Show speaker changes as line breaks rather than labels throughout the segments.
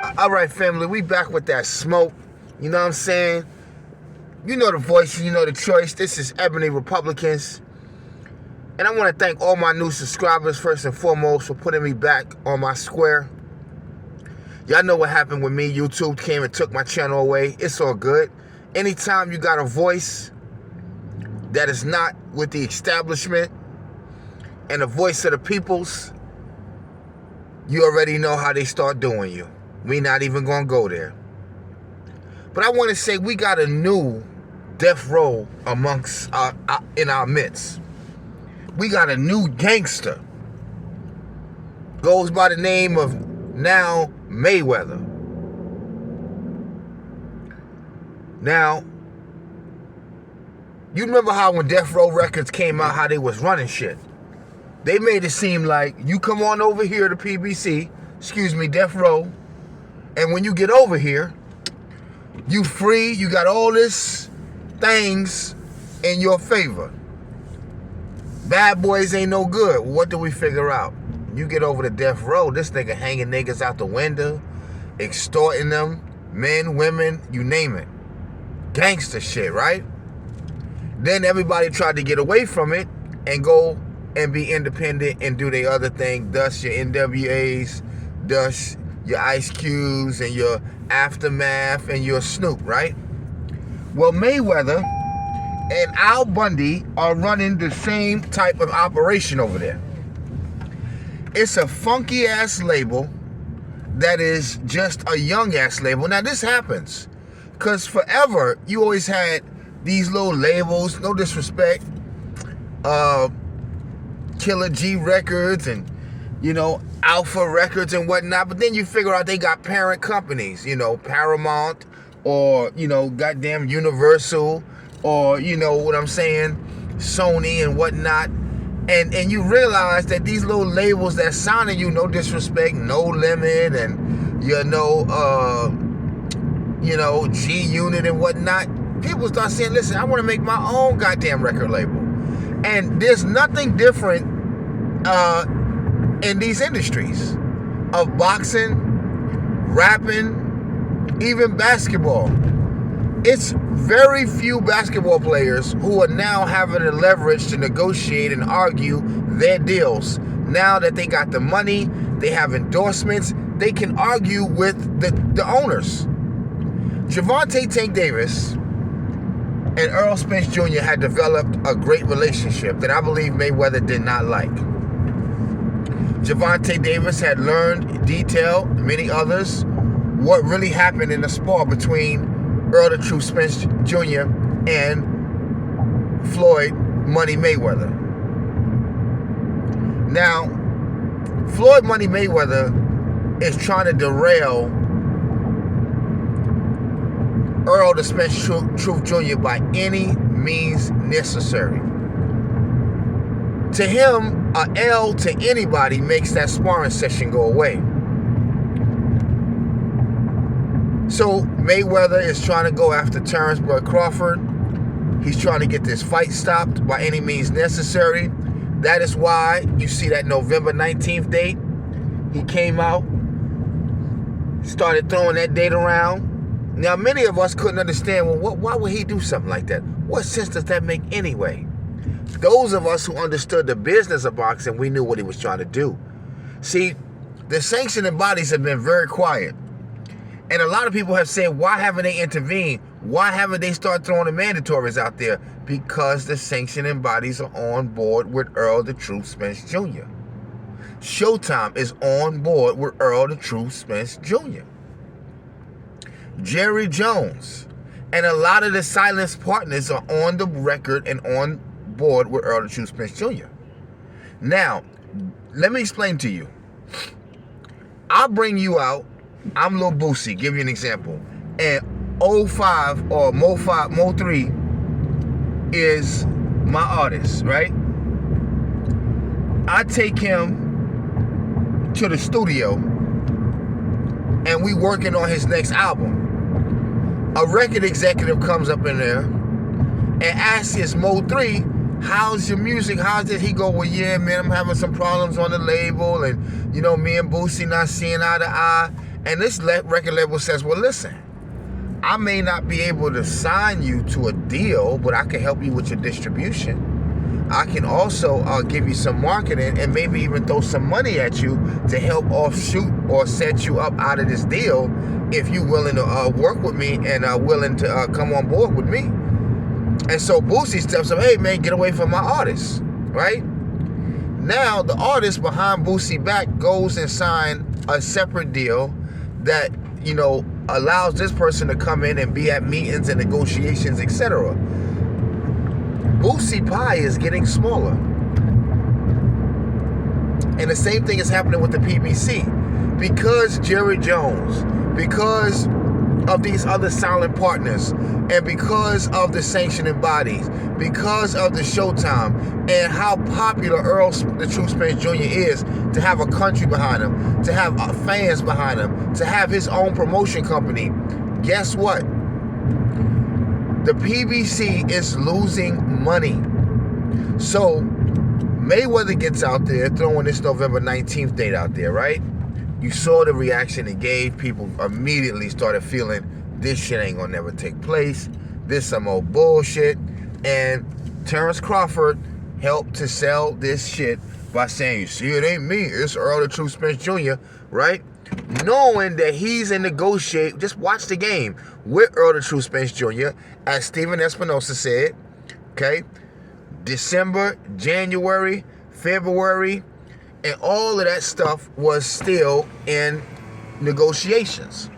All right, family, we back with that smoke. You know what I'm saying? You know the voice, you know the choice. This is Ebony Republicans. And I want to thank all my new subscribers, first and foremost, for putting me back on my square. Y'all know what happened with me. YouTube came and took my channel away. It's all good. Anytime you got a voice that is not with the establishment and the voice of the peoples, you already know how they start doing you. We not even gonna go there. But I want to say we got a new death row amongst in our midst. We got a new gangster. Goes by the name of now Mayweather. Now, you remember how when Death Row Records came out, how they was running shit? They made it seem like you come on over here to PBC, Death Row, and when you get over here, you free, you got all this things in your favor. Bad boys ain't no good. What do we figure out? You get over to Death Row, this nigga hanging niggas out the window, extorting them, men, women, you name it. Gangster shit, right? Then everybody tried to get away from it and go and be independent and do their other thing, thus your NWAs, thus your Ice Cubes and your Aftermath and your Snoop, right? Well, Mayweather and Al Bundy are running the same type of operation over there. It's a funky ass label that is just a young ass label. Now this happens because forever you always had these little labels, no disrespect, Killer G Records and, you know, Alpha Records and whatnot, but then you figure out they got parent companies, you know, Paramount or, you know, goddamn Universal or, you know what I'm saying, Sony and whatnot. And you realize that these little labels that signing you, no disrespect, No Limit and, you know, G Unit and whatnot, people start saying, listen, I want to make my own goddamn record label. And there's nothing different in these industries of boxing, rapping, even basketball. It's very few basketball players who are now having the leverage to negotiate and argue their deals. Now that they got the money, they have endorsements, they can argue with the owners. Gervonta Tank Davis and Errol Spence Jr. had developed a great relationship that I believe Mayweather did not like. Gervonta Davis had learned detail, many others, what really happened in the spar between Errol the Truth Spence Jr. and Floyd Money Mayweather. Now, Floyd Money Mayweather is trying to derail Errol the Spence Truth Jr. by any means necessary. To him, a L to anybody makes that sparring session go away. So Mayweather is trying to go after Terrence Bud Crawford. He's trying to get this fight stopped by any means necessary. That is why you see that November 19th date. He came out, started throwing that date around. Now, many of us couldn't understand, well, why would he do something like that? What sense does that make anyway? Those of us who understood the business of boxing, we knew what he was trying to do. See, the sanctioning bodies have been very quiet. And a lot of people have said, why haven't they intervened? Why haven't they started throwing the mandatories out there? Because the sanctioning bodies are on board with Errol the Truth Spence Jr. Showtime is on board with Errol the Truth Spence Jr. Jerry Jones and a lot of the silenced partners are on the record and on board with Errol the Truth Spence Jr. Now, let me explain to you. I'll bring you out. I'm Lil Boosie, give you an example. And 05 or Mo3 is my artist, right? I take him to the studio and we working on his next album. A record executive comes up in there and asks his Mo3, how's your music? How's this? He go, well, yeah, man, I'm having some problems on the label. And, you know, me and Boosie not seeing eye to eye. And this record label says, well, listen, I may not be able to sign you to a deal, but I can help you with your distribution. I can also give you some marketing and maybe even throw some money at you to help offshoot or set you up out of this deal if you're willing to work with me and willing to come on board with me. And so Boosie steps up, hey man, get away from my artist, right? Now the artist behind Boosie back goes and sign a separate deal that, you know, allows this person to come in and be at meetings and negotiations, etc. Boosie pie is getting smaller. And the same thing is happening with the PBC. Because Jerry Jones, because of these other silent partners, and because of the sanctioning bodies, because of the Showtime, and how popular Errol, the True Spence Jr. is, to have a country behind him, to have fans behind him, to have his own promotion company, guess what? The PBC is losing money. So Mayweather gets out there throwing this November 19th date out there, right? You saw the reaction it gave. People immediately started feeling this shit ain't gonna never take place. This some old bullshit. And Terrence Crawford helped to sell this shit by saying, you see, it ain't me, it's Errol the True Spence Jr., right? Knowing that he's in negotiate, just watch the game with Errol the True Spence Jr., as Steven Espinosa said, okay? December, January, February, and all of that stuff was still in negotiations.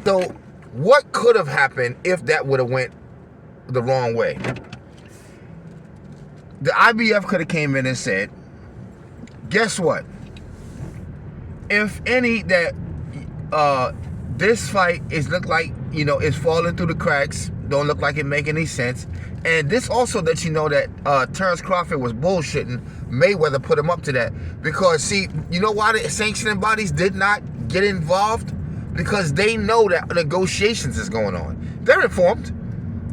So what could have happened if that would have went the wrong way? The IBF could have came in and said, guess what? If any that this fight is look like, you know, it's falling through the cracks, don't look like it make any sense. And this also lets you know that Terrence Crawford was bullshitting. Mayweather put him up to that. Because, see, you know why the sanctioning bodies did not get involved? Because they know that negotiations is going on. They're informed.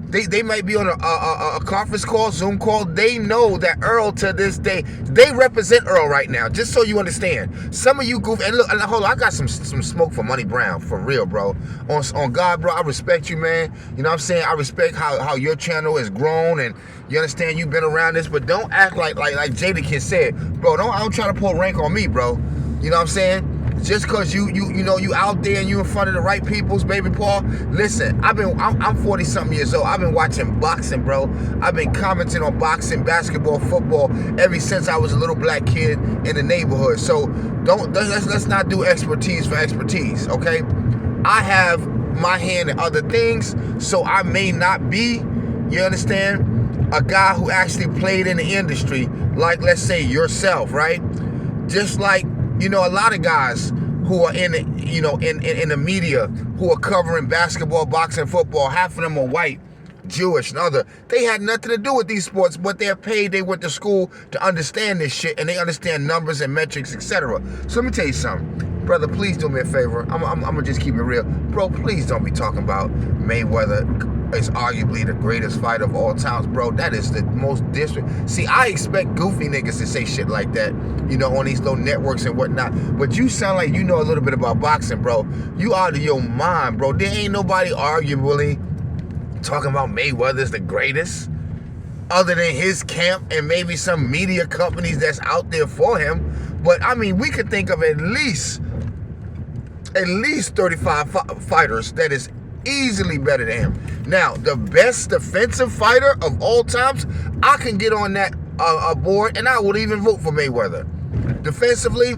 They might be on a conference call, Zoom call. They know that Errol, to this day, they represent Errol right now, just so you understand. Some of you goof, and look, hold on, I got some smoke for Money Brown, for real, bro. On God, bro, I respect you, man. You know what I'm saying? I respect how your channel has grown, and you understand you've been around this, but don't act like Jadakiss said. Bro, don't try to pull rank on me, bro. You know what I'm saying? Just cause you know you out there and you in front of the right peoples, baby Paul. Listen, I'm 40-something years old. I've been watching boxing, bro. I've been commenting on boxing, basketball, football ever since I was a little black kid in the neighborhood. So let's not do expertise for expertise, okay? I have my hand in other things, so I may not be, you understand, a guy who actually played in the industry, like let's say yourself, right? Just like, you know, a lot of guys who are in the media who are covering basketball, boxing, football, half of them are white, Jewish, and other. They had nothing to do with these sports, but they're paid. They went to school to understand this shit, and they understand numbers and metrics, etc. So let me tell you something. Brother, please do me a favor. I'm gonna just keep it real. Bro, please don't be talking about Mayweather is arguably the greatest fighter of all times, bro. That is the most disrespect. See, I expect goofy niggas to say shit like that, you know, on these little networks and whatnot. But you sound like you know a little bit about boxing, bro. You out of your mind, bro. There ain't nobody arguably talking about Mayweather's the greatest, other than his camp and maybe some media companies that's out there for him. But I mean, we could think of at least 35 fighters that is easily better than him. Now, the best defensive fighter of all times, I can get on that board, and I would even vote for Mayweather. Defensively,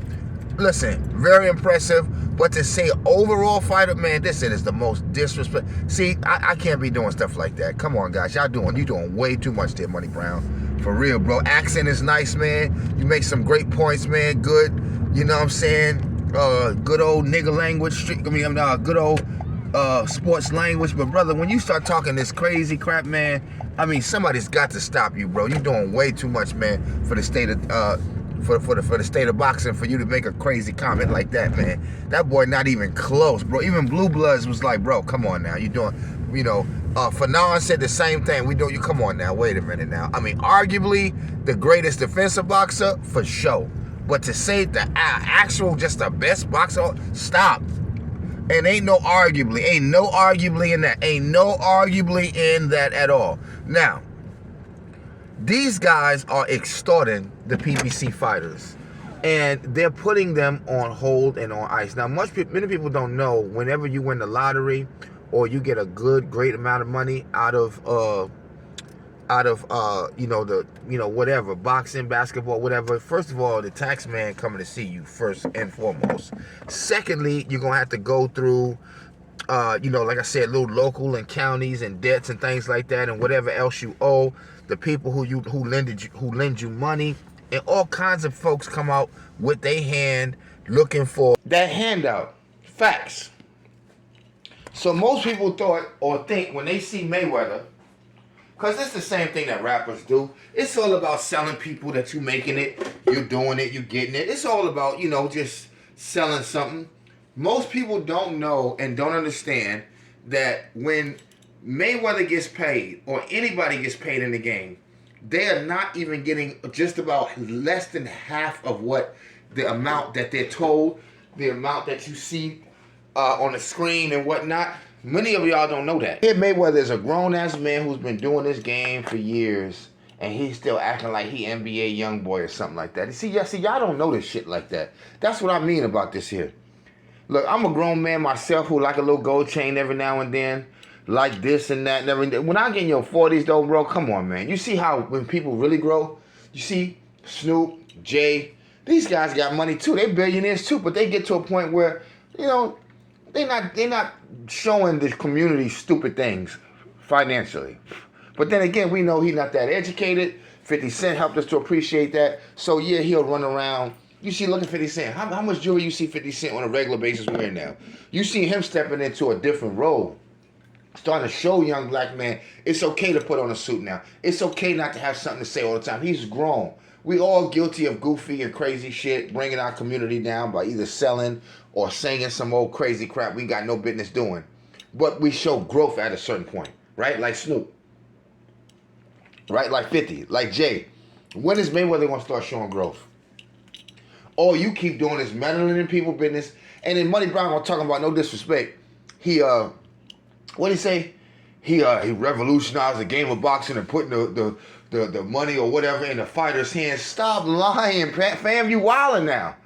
listen, very impressive. But to say overall fighter, man, this is the most disrespect. See, I can't be doing stuff like that. Come on, guys, you doing way too much there, Money Brown. For real, bro. Accent is nice, man. You make some great points, man. Good, you know what I'm saying? Good old nigga language. Good old sports language. But brother, when you start talking this crazy crap, man, I mean, somebody's got to stop you, bro. You're doing way too much, man, for the state of for the state of boxing, for you to make a crazy comment like that, man. That boy not even close, bro. Even Blue Bloods was like, bro, come on now. You doing, you know, Fanon said the same thing. You come on now. Wait a minute now. I mean, arguably the greatest defensive boxer for sure. But to say the actual, just the best boxer, stop. And ain't no arguably in that. Ain't no arguably in that at all. Now, these guys are extorting the PBC fighters, and they're putting them on hold and on ice. Now, many people don't know, whenever you win the lottery or you get a great amount of money out of whatever, boxing, basketball, whatever. First of all, the tax man coming to see you first and foremost. Secondly, you're gonna have to go through like I said, little local and counties and debts and things like that, and whatever else you owe, the people who lend you money, and all kinds of folks come out with their hand looking for that handout. Facts. So most people thought or think when they see Mayweather, because it's the same thing that rappers do. It's all about selling people that you making it, you're doing it, you're getting it. It's all about, just selling something. Most people don't know and don't understand that when Mayweather gets paid or anybody gets paid in the game, they are not even getting just about less than half of what the amount that they're told, the amount that you see on the screen and whatnot. Many of y'all don't know that. Mayweather is a grown-ass man who's been doing this game for years, and he's still acting like he NBA young boy or something like that. See, y'all don't know this shit like that. That's what I mean about this here. Look, I'm a grown man myself who like a little gold chain every now and then, like this and that and everything. When I get in your 40s though, bro, come on, man. You see how when people really grow, you see Snoop, Jay, these guys got money too. They billionaires too, but they get to a point where, they're not showing the community stupid things financially. But then again, we know he's not that educated. 50 Cent helped us to appreciate that. So yeah, he'll run around. You see, look at 50 Cent. How much jewelry you see 50 Cent on a regular basis wearing now? You see him stepping into a different role. Starting to show young black man, it's okay to put on a suit now. It's okay not to have something to say all the time. He's grown. We all guilty of goofy and crazy shit, bringing our community down by either selling or singing some old crazy crap we got no business doing. But we show growth at a certain point, right? Like Snoop. Right? Like 50. Like Jay. When is Mayweather going to start showing growth? All you keep doing is meddling in people's business. And then Money Brown, I'm talking about no disrespect. What did he say? He revolutionized the game of boxing and putting the money or whatever in the fighter's hands. Stop lying, fam. You wilding now.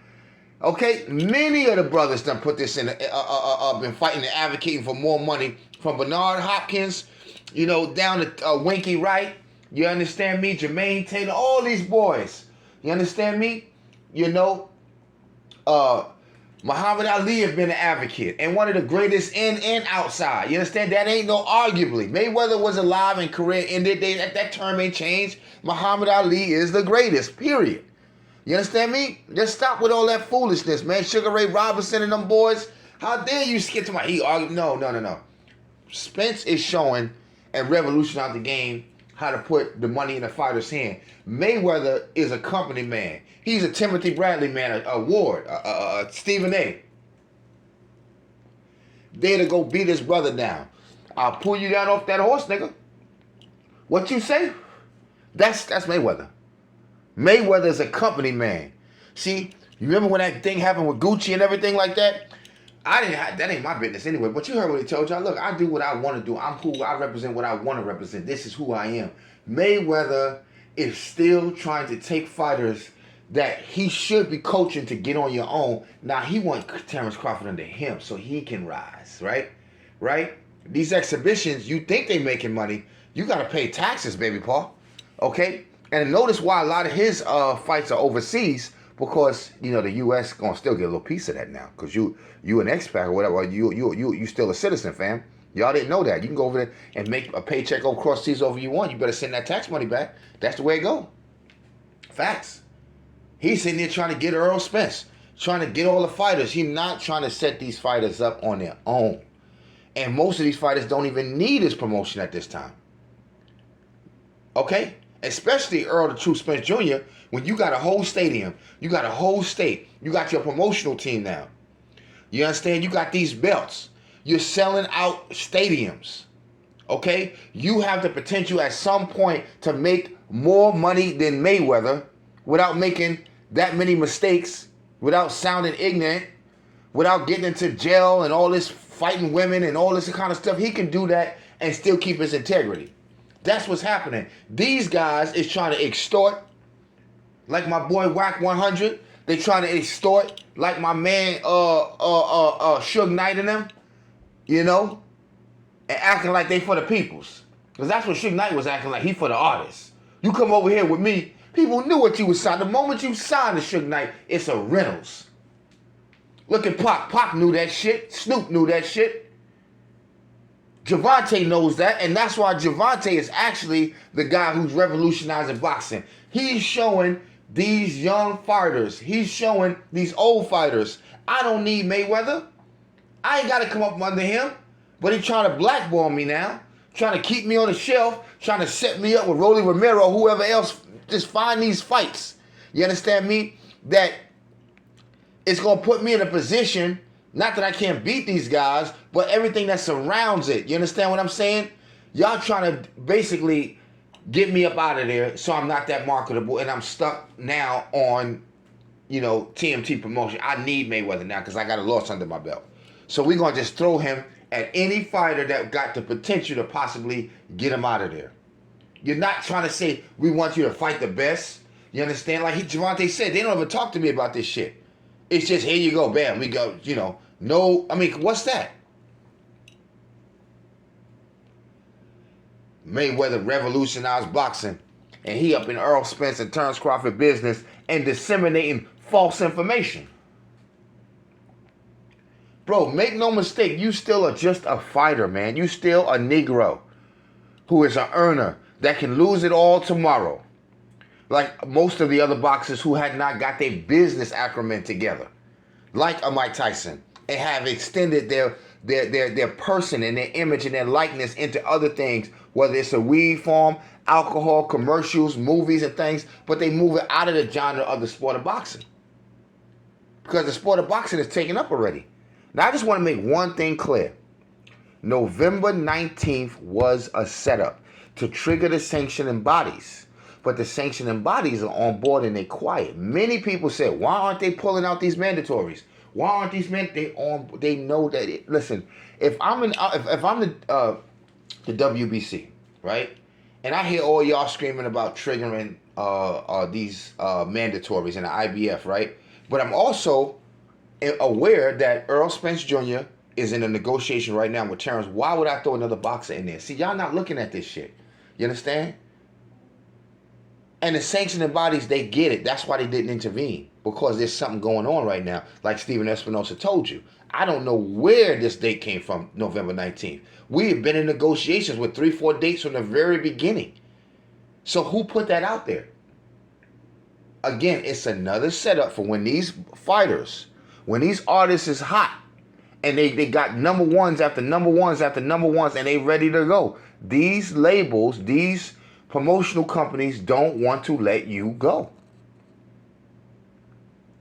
Okay? Many of the brothers done put this in, been fighting and advocating for more money, from Bernard Hopkins, down to Winky Wright. You understand me? Jermaine Taylor, all these boys. You understand me? Muhammad Ali has been an advocate and one of the greatest in and outside. You understand? That ain't no arguably. Mayweather was alive and career ended. That term ain't changed. Muhammad Ali is the greatest, period. You understand me? Just stop with all that foolishness, man. Sugar Ray Robinson and them boys. How dare you skip to he argued? No. Spence is showing and revolutionized the game how to put the money in the fighter's hand. Mayweather is a company man. He's a Timothy Bradley man, a Ward, Stephen A. There to go beat his brother down. I'll pull you down off that horse, nigga. What you say? That's Mayweather. Mayweather's a company man. See, you remember when that thing happened with Gucci and everything like that? That ain't my business anyway, but you heard what he told y'all. Look, I do what I want to do. I'm who I represent, what I want to represent. This is who I am. Mayweather is still trying to take fighters that he should be coaching to get on your own. Now, he wants Terrence Crawford under him so he can rise, right? Right? These exhibitions, you think they making money. You got to pay taxes, baby Paul. Okay? And notice why a lot of his fights are overseas, because the U.S. gonna still get a little piece of that now, because you an expat or whatever, you still a citizen, fam. Y'all didn't know that. You can go over there and make a paycheck go across seas over you want. You better send that tax money back. That's the way it go. Facts. He's sitting there trying to get Errol Spence, trying to get all the fighters. He's not trying to set these fighters up on their own. And most of these fighters don't even need his promotion at this time. Okay? Especially Errol the True Spence Jr., when you got a whole stadium, you got a whole state, you got your promotional team now. You understand? You got these belts. You're selling out stadiums. Okay? You have the potential at some point to make more money than Mayweather without making that many mistakes, without sounding ignorant, without getting into jail and all this fighting women and all this kind of stuff. He can do that and still keep his integrity. That's what's happening. These guys is trying to extort, like my boy Whack 100. They trying to extort, like my man Suge Knight and them, you know, and acting like they for the peoples. Because that's what Suge Knight was acting like. He for the artists. You come over here with me. People knew what you was signing. The moment you signed to Suge Knight, it's a Reynolds. Look at Pac. Pac knew that shit. Snoop knew that shit. Gervonta knows that, and that's why Gervonta is actually the guy who's revolutionizing boxing. He's showing these young fighters. He's showing these old fighters. I don't need Mayweather. I ain't got to come up under him. But he's trying to blackball me now. Trying to keep me on the shelf. Trying to set me up with Rolly Romero, whoever else. Just find these fights. You understand me? That it's going to put me in a position, not that I can't beat these guys, but everything that surrounds it. You understand what I'm saying? Y'all trying to basically get me up out of there so I'm not that marketable and I'm stuck now on, you know, TMT promotion. I need Mayweather now because I got a loss under my belt. So we're going to just throw him at any fighter that got the potential to possibly get him out of there. You're not trying to say, we want you to fight the best. You understand? Like Gervonta said, they don't even talk to me about this shit. It's just, here you go, bam, we go, you know. No, I mean, what's that? Mayweather revolutionized boxing, and he up in Errol, Spence, and Terrence Crawford business and disseminating false information. Bro, make no mistake, you still are just a fighter, man. You still a Negro who is an earner that can lose it all tomorrow. Like most of the other boxers who had not got their business acumen together. Like a Mike Tyson. And have extended their person and their image and their likeness into other things. Whether it's a weed farm, alcohol, commercials, movies and things. But they move it out of the genre of the sport of boxing. Because the sport of boxing is taken up already. Now I just want to make one thing clear. November 19th was a setup to trigger the sanctioning bodies. But the sanctioning bodies are on board and they're quiet. Many people said, why aren't they pulling out these mandatories? Why aren't these men? They know that. Listen, if I'm the WBC, right, and I hear all y'all screaming about triggering these mandatories in the IBF, right, but I'm also aware that Errol Spence Jr. is in a negotiation right now with Terrence. Why would I throw another boxer in there? See, y'all not looking at this shit. You understand? And the sanctioning bodies, they get it. That's why they didn't intervene. Because there's something going on right now. Like Steven Espinosa told you. I don't know where this date came from, November 19th. We have been in negotiations with 3-4 dates from the very beginning. So who put that out there? Again, it's another setup for when these fighters, when these artists is hot, and they got number ones after number ones after number ones, and they ready to go. These labels, these promotional companies don't want to let you go.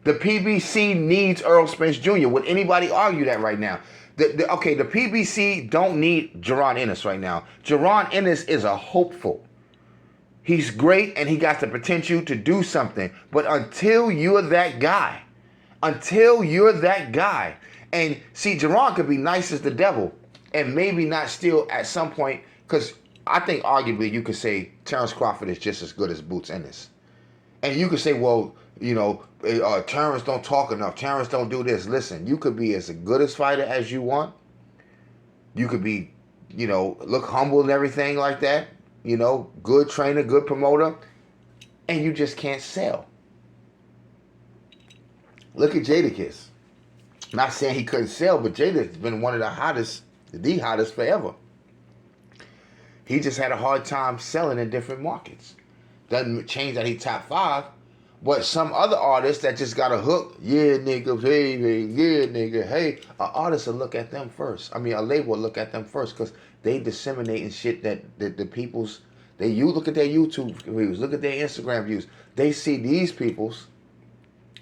The PBC needs Errol Spence Jr. Would anybody argue that right now? The PBC don't need Jaron Ennis right now. Jaron Ennis is a hopeful. He's great and he got the potential to do something. But until you're that guy, and see, Jaron could be nice as the devil and maybe not still at some point, because I think arguably you could say Terrence Crawford is just as good as Boots Ennis. And you could say, well, you know, Terrence don't talk enough. Terrence don't do this. Listen, you could be as good a fighter as you want. You could be, you know, look humble and everything like that. You know, good trainer, good promoter. And you just can't sell. Look at Jadakiss. Not saying he couldn't sell, but Jada's been one of the hottest forever. He just had a hard time selling in different markets. Doesn't change that he top 5. But some other artists that just got a hook, yeah, nigga, hey, yeah, nigga, hey, an artist will look at them first. I mean, a label will look at them first because they disseminating shit that the people's, you look at their YouTube views, look at their Instagram views. They see these people's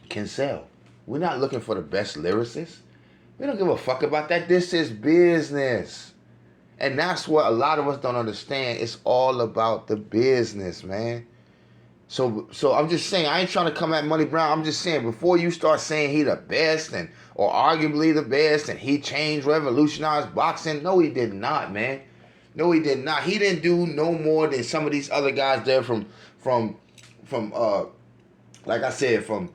can sell. We're not looking for the best lyricists. We don't give a fuck about that. This is business. And that's what a lot of us don't understand. It's all about the business, man. So I'm just saying, I ain't trying to come at Money Brown. I'm just saying, before you start saying he the best and or arguably the best, and he changed, revolutionized boxing. No, he did not, man. No, he did not. He didn't do no more than some of these other guys there from like I said, from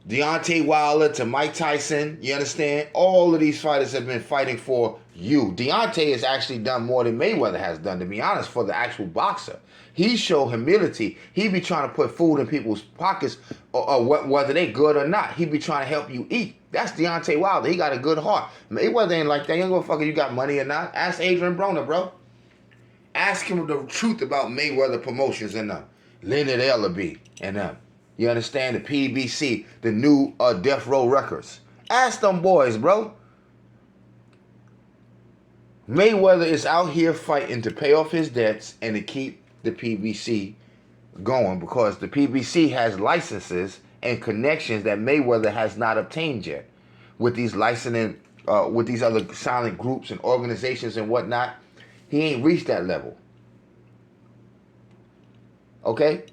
Deontay Wilder to Mike Tyson. You understand? All of these fighters have been fighting for you. Deontay has actually done more than Mayweather has done, to be honest, for the actual boxer. He showed humility. He be trying to put food in people's pockets, or whether they good or not. He be trying to help you eat. That's Deontay Wilder. He got a good heart. Mayweather ain't like that. He ain't gonna fuck if you got money or not. Ask Adrian Broner, bro. Ask him the truth about Mayweather Promotions and them. Leonard Ellaby and them. You understand? The PBC, the new Death Row Records. Ask them boys, bro. Mayweather is out here fighting to pay off his debts and to keep the PBC going, because the PBC has licenses and connections that Mayweather has not obtained yet. With these licensing, with these other silent groups and organizations and whatnot, he ain't reached that level. Okay?